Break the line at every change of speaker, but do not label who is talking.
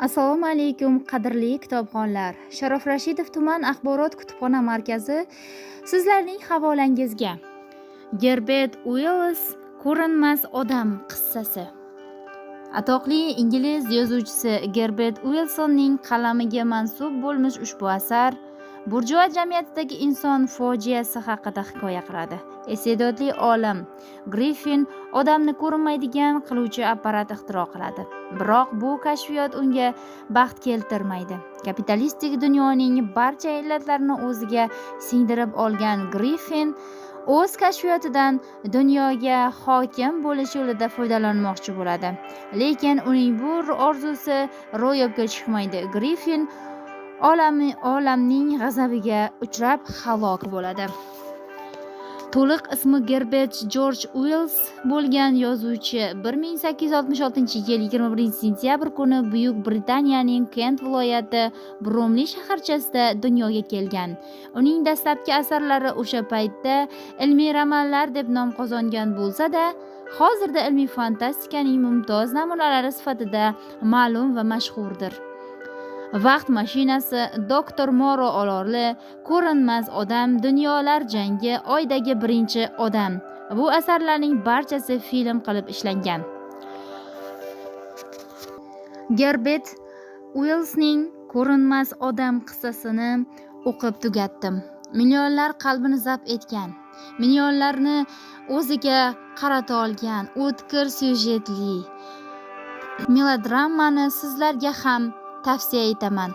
Assalomu alaykum, qadrli kitobxonlar. Sharof Rashidov tuman axborot kutubxona markazi sizlarning havolangizga. Gerbert Uells ko'rinmas odam qissasi. Atoqli ingliz yozuvchisi Gerbert Uellsning qalamiga mansub bo'lmish ushbu asar burjua jamiyatidagi inson fojiasi haqida hikoya qiladi. Iste'dodli olim Griffin odamni ko'rinmaydigan qiluvchi apparat ixtiro qiladi. Biroq bu kashfiyot unga baxt keltirmaydi. Kapitalistik dunyoning barcha illatlarini o'ziga singdirib olgan Griffin o'z kashfiyotidan dunyoga hokim bo'lish yo'lida foydalanmoqchi bo'ladi. Lekin uning bu orzusi ro'yobga chiqmaydi. Griffin olamning g'azabiga uchrab halok bo'ladi. To'liq ismi Gerbert Jorj Uells bo'lgan yozuvchi 1866-yil 21-sentyabr kuni Buyuk Britaniyaning Kent viloyati Bromli shaharchasida dunyoga kelgan. Uning dastlabki asarlari o'sha paytda ilmiy romanlar deb nom qozongan bo'lsa-da, hozirda ilmiy fantastikaning mumtoz namunalari sifatida ma'lum va mashhurdir. Vaqt mashinasi, Doktor Moro olorli, Ko'rinmas odam, Dunyolar jangi, Oydagi birinchi odam. Bu asarlarning barchasi film qilib ishlangan. Gerbert Uellsning Ko'rinmas odam qissasini o'qib tugatdim. Millionlar qalbini zabt etgan, millionlarni o'ziga qarata olgan o'tkir syujetli melodramani sizlarga ham tavsiya etaman.